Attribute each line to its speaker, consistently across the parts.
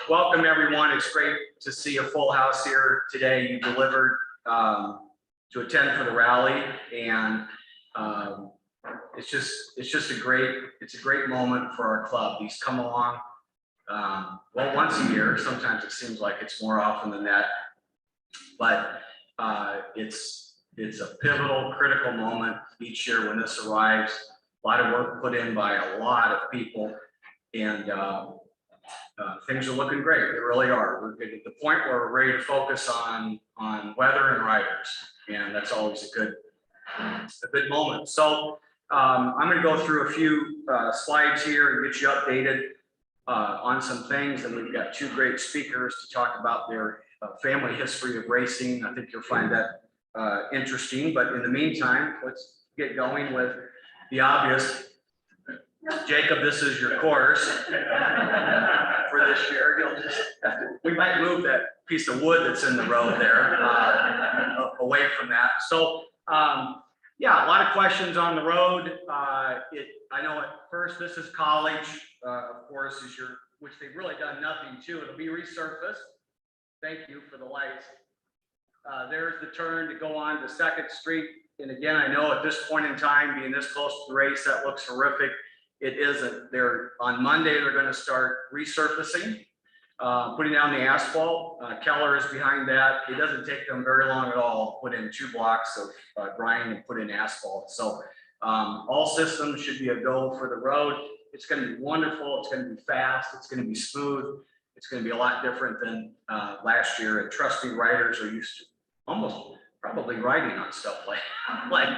Speaker 1: Welcome everyone. It's great to see a full house here today. You delivered to attend for the rally, and it's just a great moment for our club. These come along well once a year. Sometimes it seems like it's more often than that, but it's a pivotal, critical moment each year when this arrives. A lot of work put in by a lot of people, and things are looking great. They really are. We're getting to the point where we're ready to focus on weather and riders, and that's always a good moment. So I'm going to go through a few slides here and get you updated on some things, and we've got two great speakers to talk about their family history of racing. I think you'll find that interesting. But in the meantime, let's get going with the obvious. Jacob, this is your course for this year. You'll just we might move that piece of wood that's in the road there away from that. So yeah, a lot of questions on the road. I know at first this is college, of course, which they've really done nothing to. It'll be resurfaced. Thank you for the lights. There's the turn to go on to 2nd Street. And again, I know at this point in time, being this close to the race, that looks horrific. It isn't. On Monday, they're going to start resurfacing, putting down the asphalt. Keller is behind that. It doesn't take them very long at all. Put in 2 blocks of grind and put in asphalt. So all systems should be a go for the road. It's going to be wonderful. It's going to be fast. It's going to be smooth. It's going to be a lot different than last year. And trust me, riders are used to almost probably riding on stuff like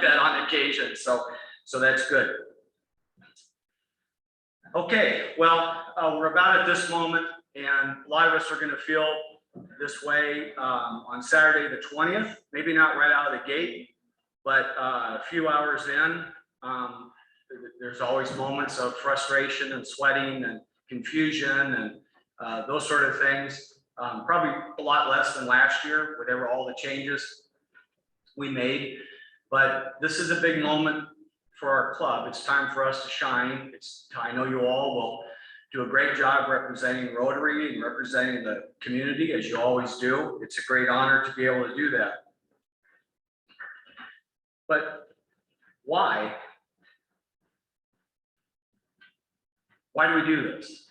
Speaker 1: that on occasion. So that's good. Okay, well, we're about at this moment, and a lot of us are going to feel this way on Saturday the 20th. Maybe not right out of the gate, but a few hours in, there's always moments of frustration and sweating and confusion and those sort of things. Probably a lot less than last year, whatever all the changes we made. But this is a big moment for our club. It's time for us to shine. I know you all will do a great job representing Rotary and representing the community, as you always do. It's a great honor to be able to do that. But why? Why do we do this?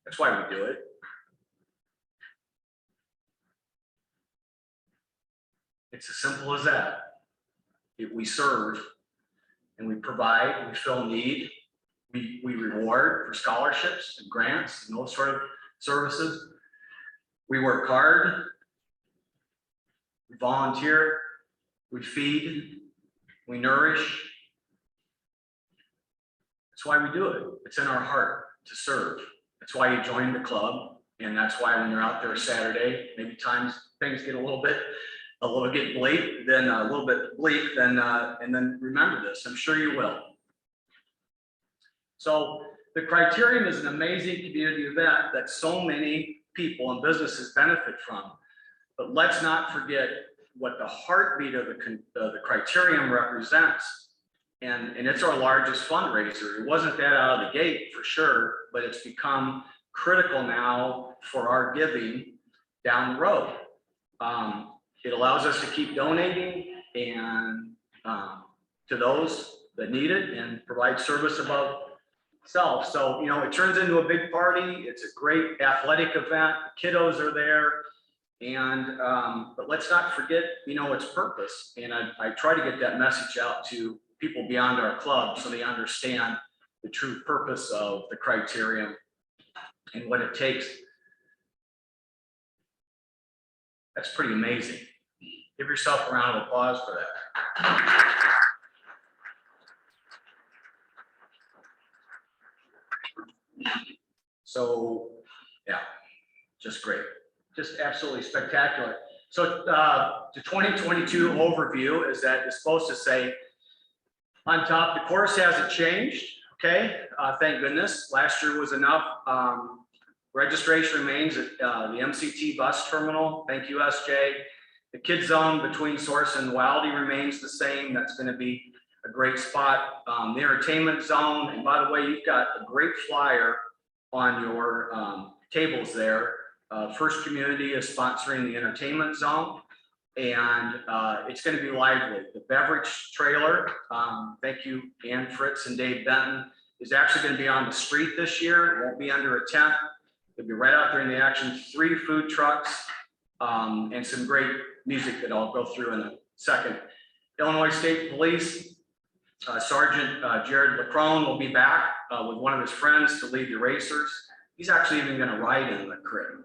Speaker 1: That's why we do it. It's as simple as that. We serve and we provide, we fill need, we reward for scholarships and grants and those sort of services. We work hard, we volunteer, we feed, we nourish. That's why we do it. It's in our heart to serve. That's why you join the club, and that's why when you're out there Saturday, maybe things get a little bit bleak, then a little bit bleak, then and then remember this. I'm sure you will. So the Criterium is an amazing community event that so many people and businesses benefit from. But let's not forget what the heartbeat of the Criterium represents. And it's our largest fundraiser. It wasn't that out of the gate for sure, but it's become critical now for our giving down the road. It allows us to keep donating and to those that need it and provide service above self. So, it turns into a big party. It's a great athletic event. The kiddos are there. And, but let's not forget, its purpose. And I try to get that message out to people beyond our club so they understand the true purpose of the Criterium and what it takes. That's pretty amazing. Give yourself a round of applause for that. So, yeah, just great. Just absolutely spectacular. So the 2022 overview is supposed to say, on top, the course hasn't changed, okay? Thank goodness. Last year was enough. Registration remains at the MCT bus terminal. Thank you, SJ. The kids zone between Source and Wildy remains the same. That's going to be a great spot. The entertainment zone, and by the way, you've got a great flyer on your tables there. First Community is sponsoring the entertainment zone, and it's going to be lively. The beverage trailer, thank you, Ann Fritz and Dave Benton, is actually going to be on the street this year. It won't be under a tent. It'll be right out there in the action. 3 food trucks and some great music that I'll go through in a second. Illinois State Police, Sergeant Jared Lacrone will be back with one of his friends to lead the racers. He's actually even going to ride in the crib.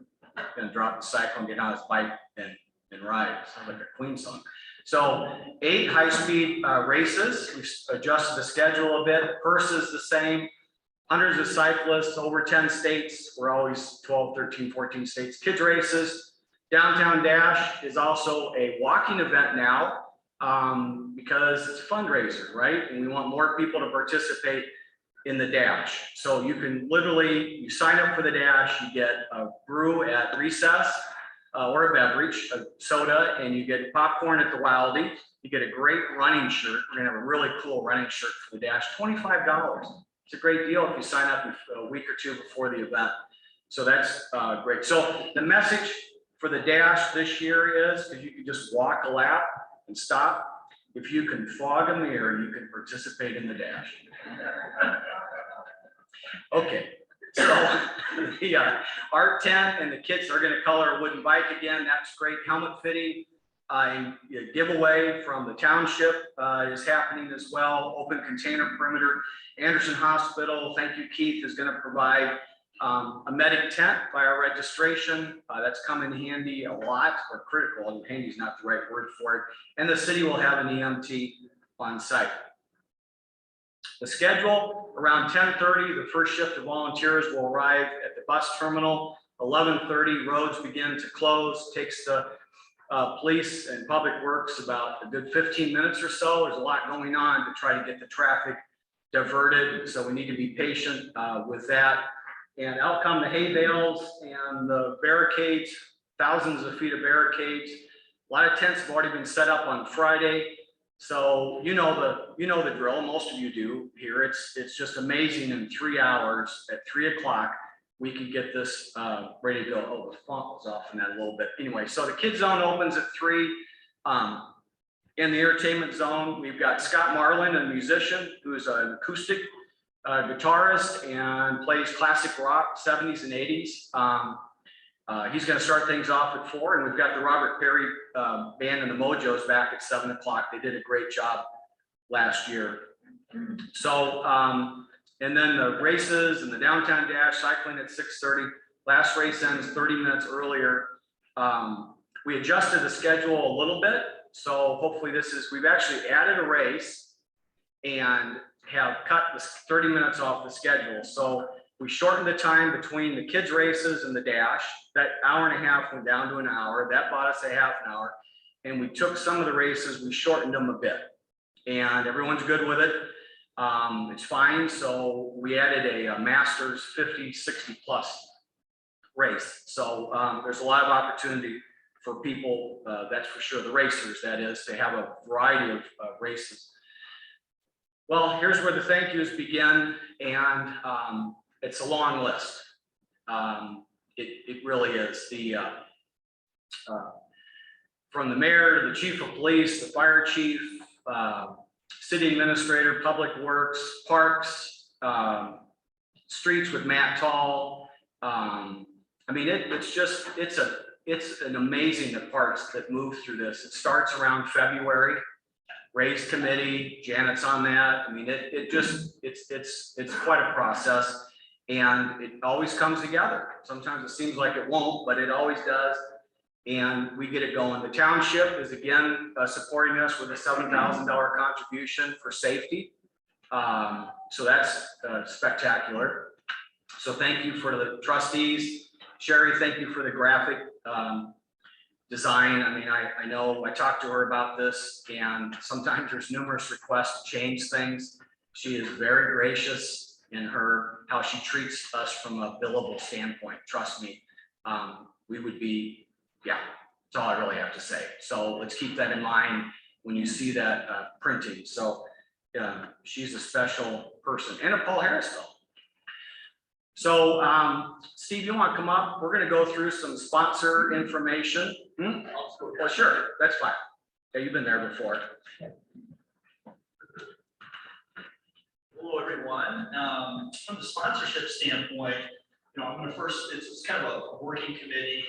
Speaker 1: Going to drop the cycle and get on his bike and ride. Sounds like a Queen song. So 8 high-speed races. We've adjusted the schedule a bit. Purse is the same. Hundreds of cyclists, over 10 states. We're always 12, 13, 14 states. Kids races. Downtown Dash is also a walking event now because it's a fundraiser, right? And we want more people to participate in the dash. So you can literally, you sign up for the dash, you get a brew at recess or a beverage, a soda, and you get popcorn at the Wildy. You get a great running shirt. We're gonna have a really cool running shirt for the dash, $25. It's a great deal if you sign up a week or 2 before the event. So that's great. So the message for the dash this year is, because you can just walk a lap and stop. If you can fog a mirror, you can participate in the dash. Okay, so the art tent and the kids are going to color a wooden bike again. That's great. Helmet fitting and giveaway from the township is happening as well. Open container perimeter. Anderson Hospital, thank you, Keith, is going to provide a medic tent by our registration. That's come in handy a lot, or critical. Handy is not the right word for it. And the city will have an EMT on site. The schedule, around 10:30, the first shift of volunteers will arrive at the bus terminal. 11:30, roads begin to close. Takes the police and public works about a good 15 minutes or so. There's a lot going on to try to get the traffic diverted, so we need to be patient with that. And out come the hay bales and the barricades, thousands of feet of barricades. A lot of tents have already been set up on Friday. So you know the drill. Most of you do here. It's just amazing. In 3 hours at 3 o'clock, we can get this ready to go. Oh, the font was off in that a little bit. Anyway, so the kids zone opens at 3. In the entertainment zone, we've got Scott Marlin, a musician who's an acoustic guitarist and plays classic rock, 70s and 80s. He's going to start things off at 4, and we've got the Robert Perry band and the Mojos back at 7 o'clock. They did a great job last year. So, and then the races and the downtown dash, cycling at 6:30. Last race ends 30 minutes earlier. We adjusted the schedule a little bit. So hopefully we've actually added a race and have cut the 30 minutes off the schedule. So we shortened the time between the kids races and the dash. That hour and a half went down to an hour. That bought us a half an hour. And we took some of the races, we shortened them a bit. And everyone's good with it. It's fine. So we added a Masters 50, 60 plus race. So there's a lot of opportunity for people, that's for sure, the racers, that is, to have a variety of races. Well, here's where the thank yous begin, and it's a long list. It really is. From the mayor to the chief of police, the fire chief, city administrator, public works, parks, streets with Matt Tall. I mean, it's an amazing, the parts that move through this. It starts around February. Raise committee, Janet's on that. I mean, it's quite a process, and it always comes together. Sometimes it seems like it won't, but it always does. And we get it going. The township is again supporting us with a $7,000 contribution for safety. So that's spectacular. So thank you for the trustees. Sherry, thank you for the graphic design. I mean, I know I talked to her about this, and sometimes there's numerous requests to change things. She is very gracious in how she treats us from a billable standpoint. Trust me, we would be, yeah, that's all I really have to say. So let's keep that in mind when you see that printing. So she's a special person, and of Paul Harrisville. So, Steve, you want to come up? We're going to go through some sponsor information. Well, sure, that's fine. Yeah, you've been there before.
Speaker 2: Hello, everyone. From the sponsorship standpoint, I'm going to first, it's kind of a working committee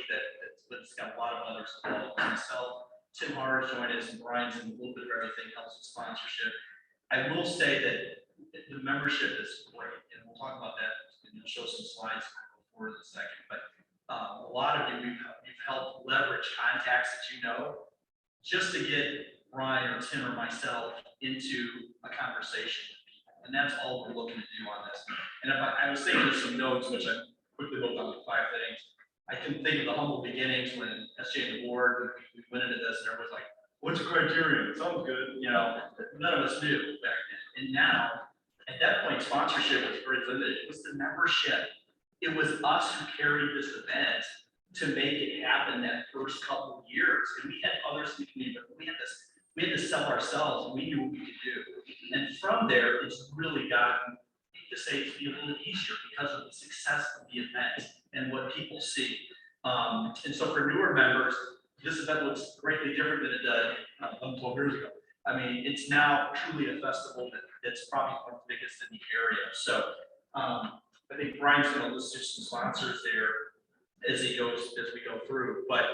Speaker 2: that's got a lot of others involved. Myself, Tim Harris joined us, and Brian's in a little bit of everything, helps with sponsorship. I will say that the membership is great, and we'll talk about that, and you'll show some slides before in a second. But a lot of you, you've helped leverage contacts that just to get Brian or Tim or myself into a conversation with people, and that's all we're looking to do on this. And if I was thinking of some notes, which I quickly wrote down like 5 things. I can think of the humble beginnings when SJ and the board, we went into this and everyone's like, what's a criterion? It sounds good. None of us knew back then. And now, at that point, sponsorship was very limited. It was the membership. It was us who carried this event to make it happen that first couple of years. And we had others in the community, but we had to sell ourselves, and we knew what we could do. And from there, it's really gotten, to say, to be a little easier because of the success of the event and what people see. And so for newer members, this event looks greatly different than it did 12 years ago. I mean, it's now truly a festival that's probably one of the biggest in the area. So I think Brian's going to list some sponsors there as we go through. But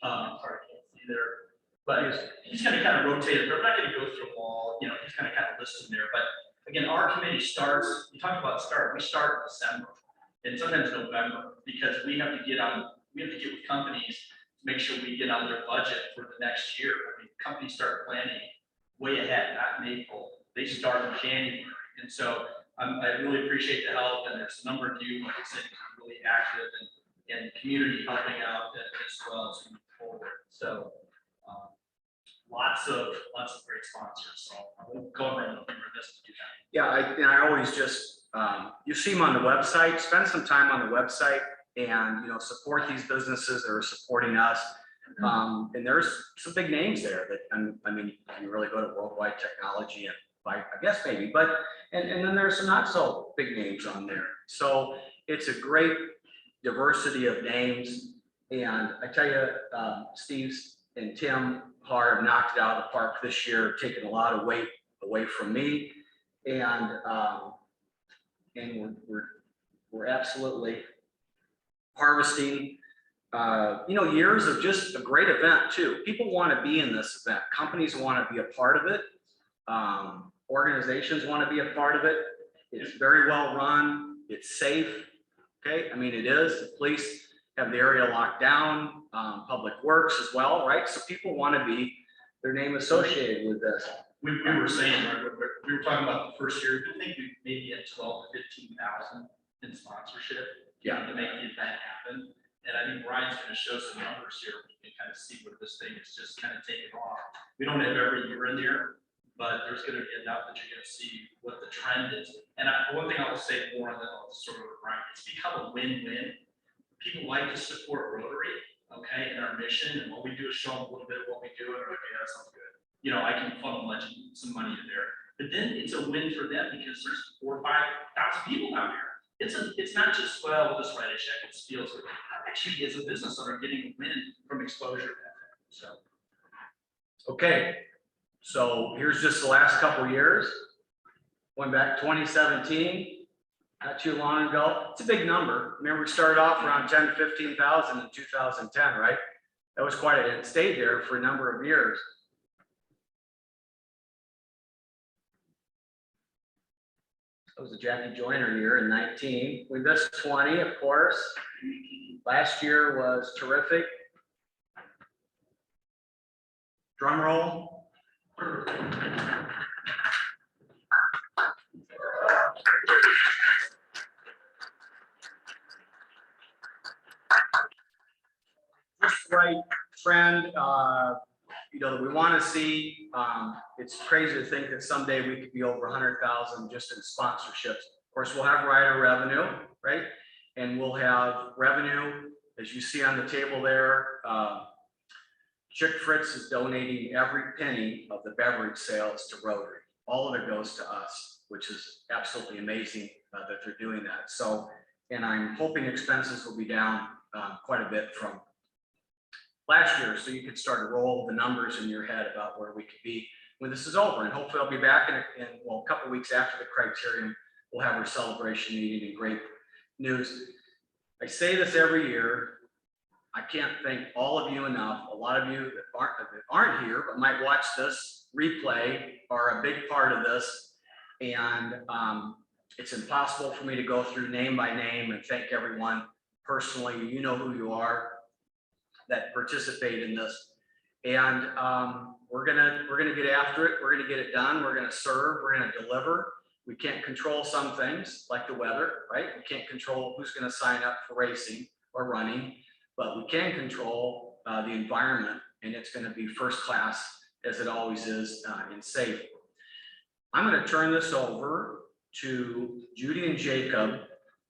Speaker 2: sorry, I can't see there. But he's going to kind of rotate it. But I'm not going to go through them all. He's going to kind of list them there. But again, our committee starts. You talk about start. We start in December and sometimes November because we have to get with companies to make sure we get on their budget for the next year. I mean, companies start planning way ahead, not in April. They start in January. And so I really appreciate the help. And there's a number of you, like I said, really active and community helping out as well as we move forward. So lots of great sponsors. So I won't go over them this to do that.
Speaker 1: Yeah, I always just you see them on the website. Spend some time on the website and support these businesses that are supporting us. And there's some big names there that I mean, you really go to Worldwide Technology and I guess maybe, but and then there's some not so big names on there. So it's a great diversity of names. And I tell you, Steve and Tim have knocked it out of the park this year, taking a lot of weight away from me, and we're absolutely harvesting years of just a great event too. People want to be in this event. Companies want to be a part of it. Organizations want to be a part of it. It's very well run. It's safe. Okay, I mean it is. The police have the area locked down. Public Works as well, right? So people want to be their name associated with this.
Speaker 2: We were saying, we were talking about the first year. I think we maybe had 12 to 15,000 in sponsorship.
Speaker 1: Yeah.
Speaker 2: To make the event happen. And I think Brian's going to show some numbers here. We can kind of see what this thing is just kind of taking off. We don't have every year in there, but there's going to be enough that you're going to see what the trend is. And one thing I will say more, and then I'll sort of Brian, it's become a win-win. People like to support Rotary, okay, and our mission. And what we do is show them a little bit of what we do, and they're like, yeah, that sounds good. I can funnel some money in there. But then it's a win for them because there's 4,000 or 5,000 people down here. It's not just, well, we'll just write a check. It feels good. Actually, as a business owner, getting a win from exposure. So,
Speaker 1: okay. So here's just the last couple of years. Went back to 2017, not too long ago. It's a big number. Remember, we started off around 10 to 15,000 in 2010, right? That was quite it stayed there for a number of years. It was a Jackie Joyner year in 19. We missed 20, of course. Last year was terrific. Drum roll. Just the right trend, that we want to see. It's crazy to think that someday we could be over 100,000 just in sponsorships. Of course, we'll have rider revenue, right? And we'll have revenue, as you see on the table there. Chick Fritz is donating every penny of the beverage sales to Rotary. all of it goes to us, which is absolutely amazing that they're doing that. So, and I'm hoping expenses will be down quite a bit from last year, so you could start to roll the numbers in your head about where we could be when this is over. And hopefully I'll be back in well, a couple of weeks after the Criterium. We'll have our celebration meeting and great news. I say this every year. I can't thank all of you enough. A lot of you that aren't here but might watch this replay are a big part of this. And it's impossible for me to go through name by name and thank everyone personally. You know who you are that participate in this. And we're gonna get after it. We're gonna get it done. We're gonna serve. We're gonna deliver. We can't control some things like the weather, right? We can't control who's gonna sign up for racing or running, but we can control the environment, and it's gonna be first class as it always is and safe. I'm gonna turn this over to Judy and Jacob,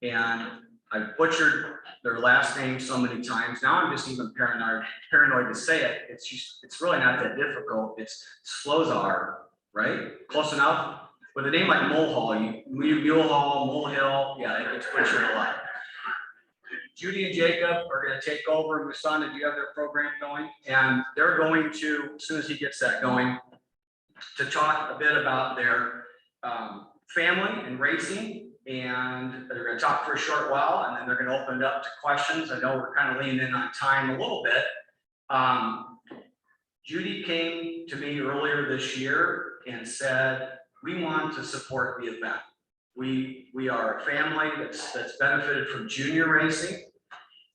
Speaker 1: and I've butchered their last name so many times. Now I'm just even paranoid to say it. It's really not that difficult. It's Slosar, right? Close enough. With a name like Mulhall, Mulhall, yeah, it gets butchered a lot. Judy and Jacob are going to take over. Musana, do you have their program going? And they're going to, as soon as he gets that going, to talk a bit about their family and racing. And they're going to talk for a short while, and then they're going to open it up to questions. I know we're kind of leaning in on time a little bit. Judy came to me earlier this year and said, we want to support the event. We are a family that's benefited from junior racing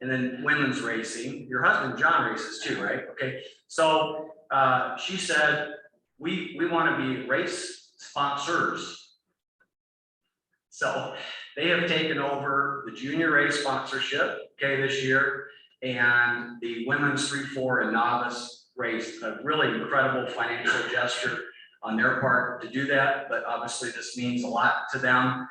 Speaker 1: and then women's racing. Your husband, John, races too, right? Okay. So she said, we want to be race sponsors. So they have taken over the junior race sponsorship, okay, this year, and the women's 3-4 and novice race, a really incredible financial gesture on their part to do that, but obviously this means a lot to them.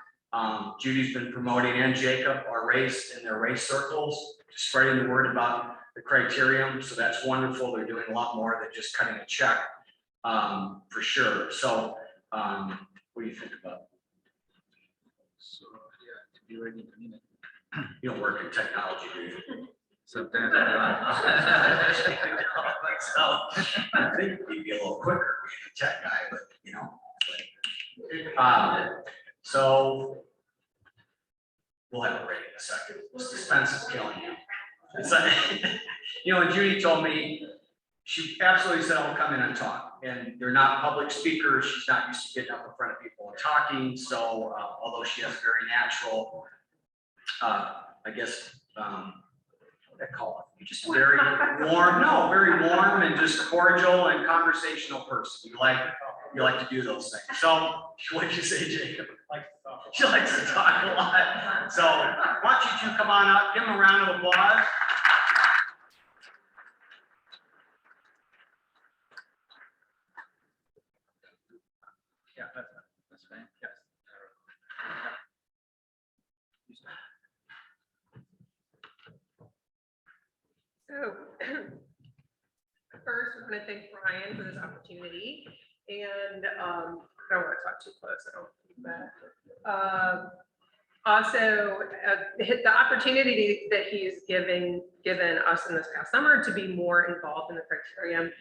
Speaker 1: Judy's been promoting, and Jacob, our race in their race circles, spreading the word about the Criterium, so that's wonderful. They're doing a lot more than just cutting a check, for sure. So what do you think about it?
Speaker 3: So yeah, to be ready in a minute.
Speaker 1: You don't work in technology, do you?
Speaker 3: Sometimes
Speaker 1: So I think you'd be a little quicker being a tech guy, but you know. So we'll have it ready in a second. The suspense is killing you. It's like, you know, and Judy told me, she absolutely said, I'll come in and talk. And they're not public speakers. She's not used to getting up in front of people and talking. So although she has a very natural, I guess, what do I call it? You're just very warm, very warm and just cordial and conversational person. You like to do those things. So what did you say, Jacob? She likes to talk a lot. So why don't you two come on up, give them a round of applause.
Speaker 3: yeah, that's fine. Yes.
Speaker 4: So first, we're going to thank Brian for this opportunity, and I don't want to talk too close. I don't feedback. Also, the opportunity that he's given us in this past summer to be more involved in the Criterium.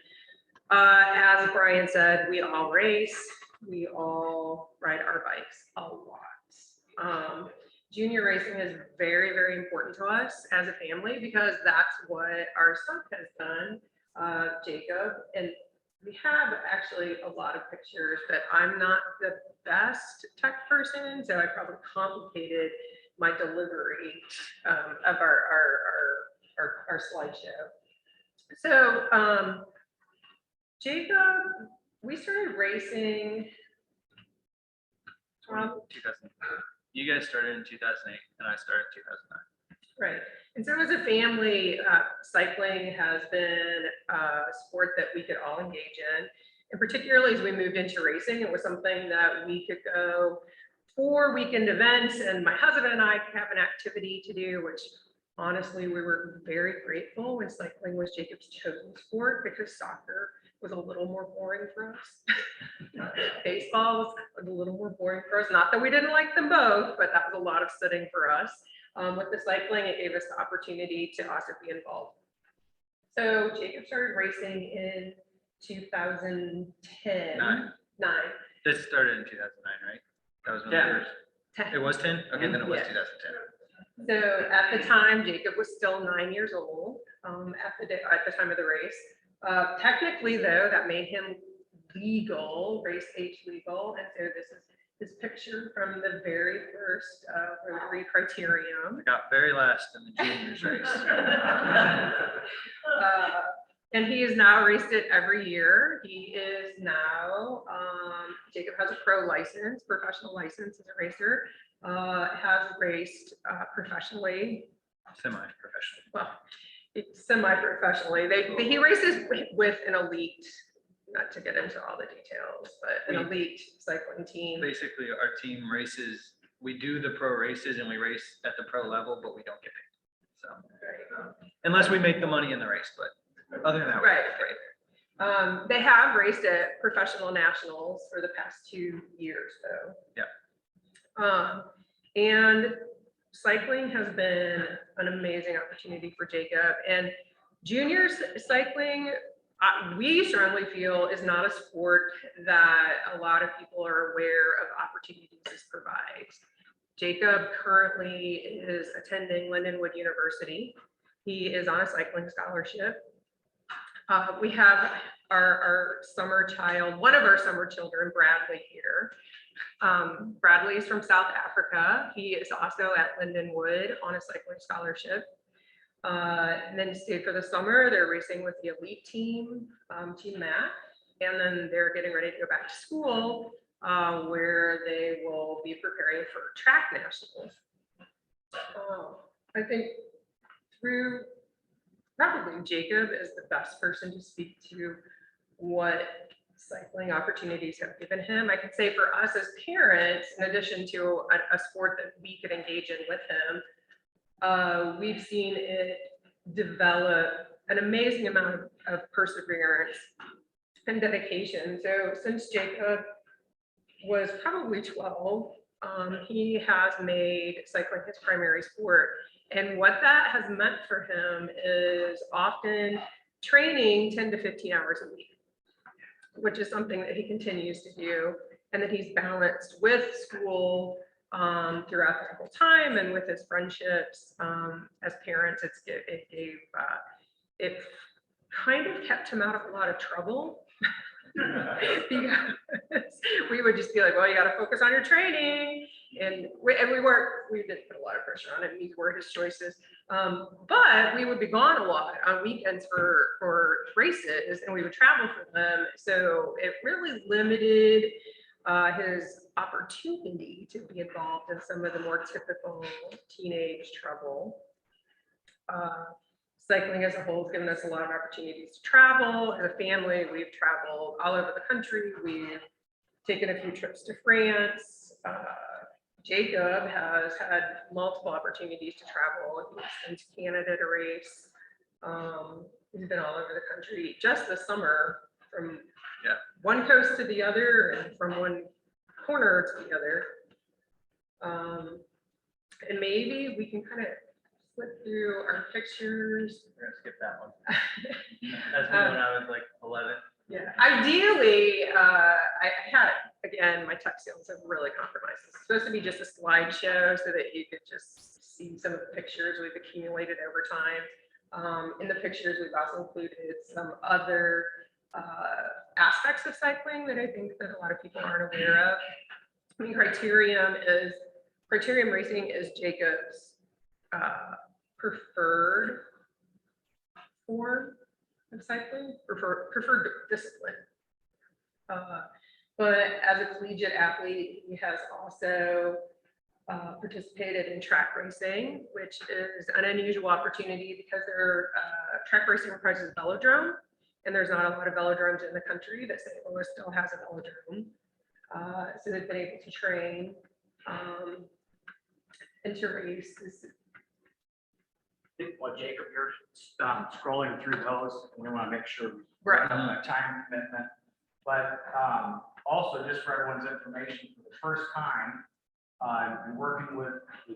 Speaker 4: As Brian said, we all race, we all ride our bikes a lot. Junior racing is very, very important to us as a family because that's what our son has done, Jacob. And we have actually a lot of pictures, but I'm not the best tech person, so I probably complicated my delivery of our slideshow. So Jacob, we started racing.
Speaker 3: 2000. You guys started in 2008, and I started in 2009.
Speaker 4: Right. And so as a family, cycling has been a sport that we could all engage in. And particularly as we moved into racing, it was something that we could go for weekend events, and my husband and I could have an activity to do, which honestly, we were very grateful when cycling was Jacob's chosen sport because soccer was a little more boring for us. Baseball was a little more boring for us. Not that we didn't like them both, but that was a lot of sitting for us. With the cycling, it gave us the opportunity to also be involved. So Jacob started racing in 2010. Nine.
Speaker 3: This started in 2009, right? That was when
Speaker 1: Yeah.
Speaker 3: the first.
Speaker 4: 10.
Speaker 3: It was 10? Okay, then it was
Speaker 4: Yeah.
Speaker 3: 2010.
Speaker 4: So at the time, Jacob was still 9 years old at the time of the race. Technically, though, that made him legal, race age legal. And so this is his picture from the very first Rotary Criterium.
Speaker 3: I got very last in the juniors race.
Speaker 4: And he has now raced it every year. He is now, Jacob has a pro license, professional license as a racer, has raced professionally,
Speaker 3: Semi-professional.
Speaker 4: well, semi-professionally. He races with an elite, not to get into all the details, but an elite cycling team.
Speaker 3: Basically, our team races, we do the pro races and we race at the pro level, but we don't get paid. So, unless we make the money in the race, but other than that.
Speaker 4: Right. They have raced at professional nationals for the past 2 years, though.
Speaker 3: Yeah.
Speaker 4: And cycling has been an amazing opportunity for Jacob. And juniors cycling, we strongly feel, is not a sport that a lot of people are aware of opportunities this provides. Jacob currently is attending Lindenwood University. He is on a cycling scholarship. We have our summer child, one of our summer children, Bradley, here. Bradley is from South Africa. He is also at Lindenwood on a cycling scholarship. And then stayed for the summer. They're racing with the elite team, Team Mac, and then they're getting ready to go back to school, where they will be preparing for track nationals. I think through probably Jacob is the best person to speak to what cycling opportunities have given him. I can say for us as parents, in addition to a sport that we could engage in with him, we've seen it develop an amazing amount of perseverance and dedication. So since Jacob was probably 12, he has made cycling his primary sport. And what that has meant for him is often training 10 to 15 hours a week, which is something that he continues to do, and that he's balanced with school throughout the whole time, and with his friendships as parents. It kind of kept him out of a lot of trouble. Because we would just be like, well, you got to focus on your training, and we didn't put a lot of pressure on it. These were his choices, but we would be gone a lot on weekends for races, and we would travel for them. So it really limited his opportunity to be involved in some of the more typical teenage trouble. Cycling as a whole has given us a lot of opportunities to travel. As a family, we've traveled all over the country. We've taken a few trips to France. Jacob has had multiple opportunities to travel. He's been to Canada to race. He's been all over the country just this summer, from one coast to the other, and from one corner to the other. And maybe we can kind of flip through our pictures.
Speaker 3: We're gonna skip that one. That's me when I was like 11.
Speaker 4: Yeah, ideally, I had, again, my tech skills have really compromised. It's supposed to be just a slideshow so that you could just see some of the pictures we've accumulated over time. In the pictures, we've also included some other aspects of cycling that I think that a lot of people aren't aware of. I mean, Criterium racing is Jacob's preferred form of cycling, preferred discipline. But as a collegiate athlete, he has also participated in track racing, which is an unusual opportunity because track racing requires a velodrome, and there's not a lot of velodromes in the country. That St. Louis still has a velodrome. So they've been able to train and to race.
Speaker 5: Well, Jacob, you're scrolling through those, and we want to make sure we
Speaker 4: Right.
Speaker 5: have a time commitment. But
Speaker 1: also, just for everyone's information, for the first time, I've been working with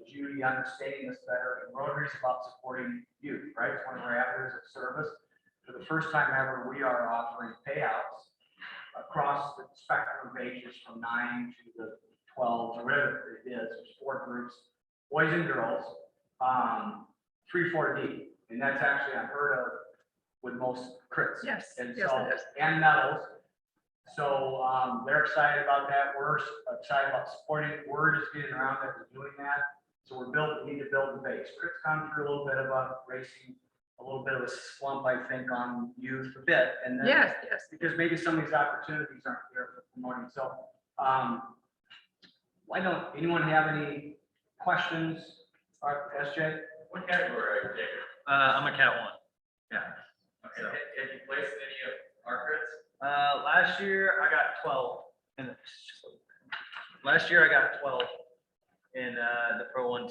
Speaker 1: Judy, understanding this better, and Rotary is about supporting youth, right? It's one of our avenues of service. For the first time ever, we are offering payouts across the spectrum of ages from 9 to the 12, or whatever it is. There's 4 groups, boys and girls, 3-4D, and that's actually unheard of with most crits.
Speaker 4: Yes,
Speaker 1: And
Speaker 4: yes,
Speaker 1: so,
Speaker 4: it is.
Speaker 1: and medals. So they're excited about that. We're excited about supporting it. Word is getting around that we're doing that. So we need to build the base. Crits gone through a little bit of a racing, a little bit of a slump, I think, on youth a bit. And then,
Speaker 4: Yes, yes.
Speaker 1: because maybe some of these opportunities aren't there for promoting. So why don't anyone have any questions? SJ?
Speaker 5: What category are you taking?
Speaker 3: I'm a cat 1. Yeah.
Speaker 5: Okay,
Speaker 3: So.
Speaker 5: have you placed any of our crits?
Speaker 3: Last year I got 12 in last year I got 12 in the Pro 1-2,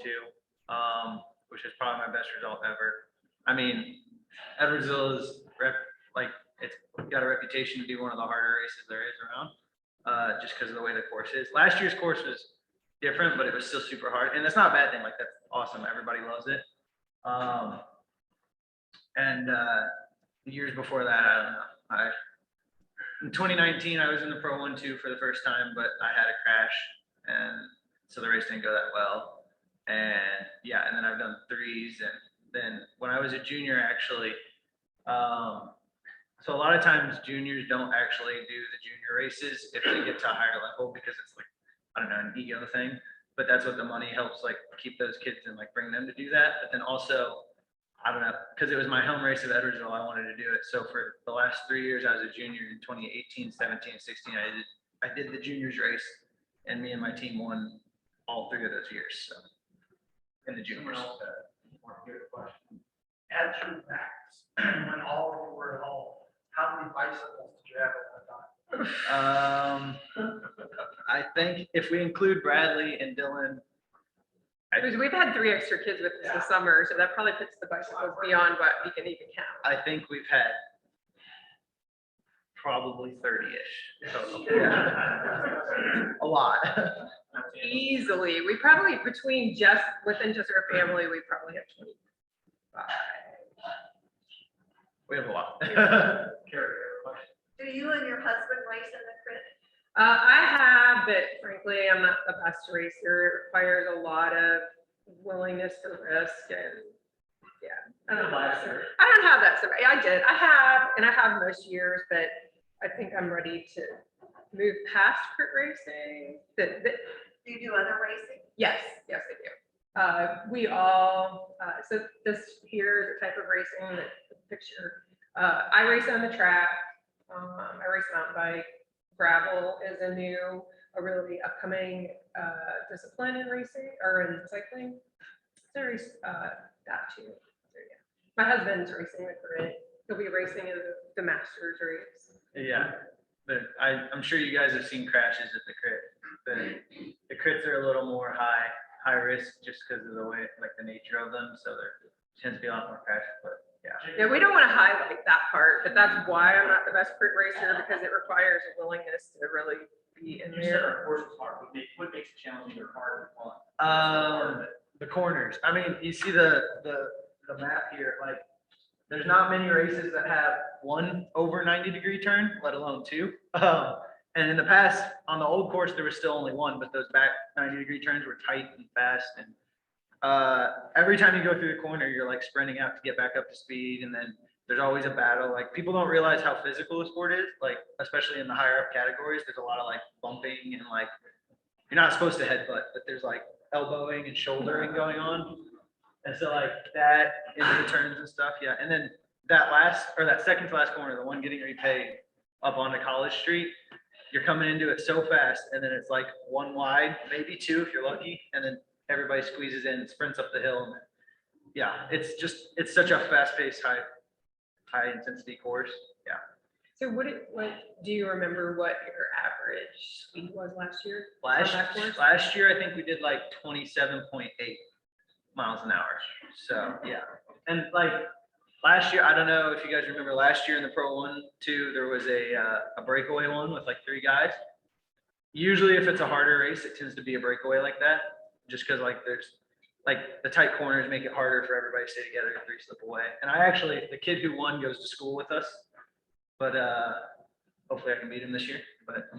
Speaker 3: which is probably my best result ever. I mean, Edwardsville is it's got a reputation to be one of the harder races there is around, just because of the way the course is. Last year's course was different, but it was still super hard, and that's not a bad thing. Like, that's awesome. Everybody loves it. The years before that, I don't know. In 2019, I was in the Pro 1-2 for the first time, but I had a crash, and so the race didn't go that well. And yeah, and then I've done 3s, and then when I was a junior, actually, so a lot of times juniors don't actually do the junior races if they get to a higher level, because it's like, I don't know, an ego thing. But that's what the money helps, like, keep those kids and like bring them to do that. But then also, I don't know, because it was my home race of Edwardsville, I wanted to do it. So for the last 3 years, I was a junior. In 2018, 17, and 16, I did the juniors race, and me and my team won all 3 of those years. So in the juniors.
Speaker 6: At your max, when all of you were at home, how many bicycles did you have at one time?
Speaker 3: I think if we include Bradley and Dylan,
Speaker 4: Because we've had 3 extra kids with us this summer, so that probably puts the bicycles beyond what we can even count.
Speaker 3: I think we've had probably 30-ish total. A lot.
Speaker 4: Easily, we probably within just our family, we probably have 25.
Speaker 3: We have a lot.
Speaker 7: Do you and your husband race in the crit?
Speaker 4: I have, but frankly, I'm not the best racer. It requires a lot of willingness to risk, and I don't have that. So I have most years, but I think I'm ready to move past crit racing.
Speaker 7: Do you do other racing?
Speaker 4: Yes, I do. We all, so this here is a type of racing that picture. I race on the track. I race mountain bike. Gravel is a really upcoming discipline in racing or in cycling. So I race that too. So yeah, my husband's racing the crit. He'll be racing in the Masters race.
Speaker 3: Yeah, but I'm sure you guys have seen crashes at the crit. The crits are a little more high risk just because of the way, like, the nature of them. So there tends to be a lot more crashes, but
Speaker 4: Yeah, we don't want to highlight that part, but that's why I'm not the best crit racer, because it requires a willingness to really be in
Speaker 2: You said
Speaker 4: there.
Speaker 2: our course was hard. What makes it challenging or hard or fun?
Speaker 3: The corners. I mean, you see the map here, like, there's not many races that have 1 over 90-degree turn, let alone 2. And in the past, on the old course, there was still only 1, but those back 90-degree turns were tight and fast. And every time you go through the corner, you're like sprinting out to get back up to speed. And then there's always a battle. Like, people don't realize how physical the sport is, like, especially in the higher up categories. There's a lot of like bumping, and like, you're not supposed to headbutt, but there's like elbowing and shouldering going on. And so like that into the turns and stuff. Yeah. And then that second to last corner, the one getting repaid up onto College Street, you're coming into it so fast. And then it's like 1 wide, maybe 2 if you're lucky. And then everybody squeezes in and sprints up the hill. And yeah, it's such a fast paced, high intensity course. Yeah.
Speaker 4: So what do you remember what your average speed was last year? on that course?
Speaker 3: Last year, I think we did like 27.8 miles an hour. So yeah. And like last year, I don't know if you guys remember last year in the Pro 1-2, there was a breakaway one with like 3 guys. Usually if it's a harder race, it tends to be a breakaway like that, just because like there's, like the tight corners make it harder for everybody to stay together if 3 slip away. And I actually, the kid who won goes to school with us, but hopefully I can beat him this year, but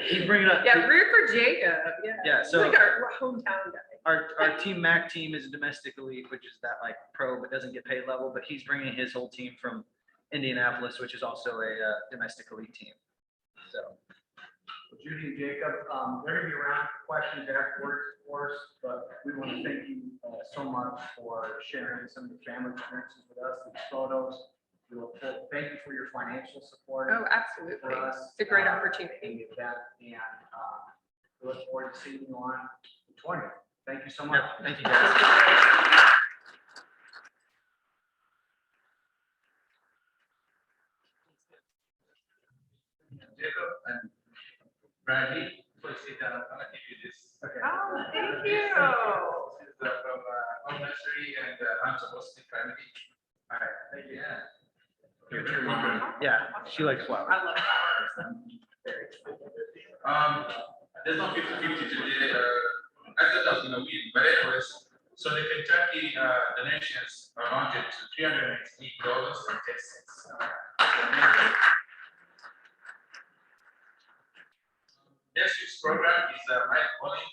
Speaker 3: he's bringing up.
Speaker 4: Yeah, root for Jacob, yeah.
Speaker 3: Yeah,
Speaker 4: He's
Speaker 3: so
Speaker 4: like our hometown guy.
Speaker 3: our team MAC team is a domestic elite, which is that like pro but doesn't get paid level, but he's bringing his whole team from Indianapolis, which is also a domestic elite team. So.
Speaker 6: Judy and Jacob, they're gonna be around for questions afterwards, of course, but we want to thank you so much for sharing some of the family experiences with us, these photos. We look forward- Thank you for your financial support.
Speaker 4: Oh, absolutely.
Speaker 6: For us.
Speaker 4: It's a great
Speaker 6: in
Speaker 4: opportunity.
Speaker 6: the event, and we look forward to seeing you on the 20th. Thank you so much.
Speaker 3: Thank you guys.
Speaker 5: Jacob and Bradley, please sit down. I'm gonna give you this.
Speaker 6: Okay.
Speaker 4: Oh, thank you.
Speaker 5: This is from home nursery and I'm supposed to family.
Speaker 6: All right, thank you.
Speaker 5: Yeah.
Speaker 6: Give it to your mom.
Speaker 3: Yeah, she likes flowers.
Speaker 4: I love flowers.
Speaker 5: There's no 50-50 today. I thought I was gonna win, but anyways, so the Kentucky donations amounted to $308.10. Next week's program is Mike Bowling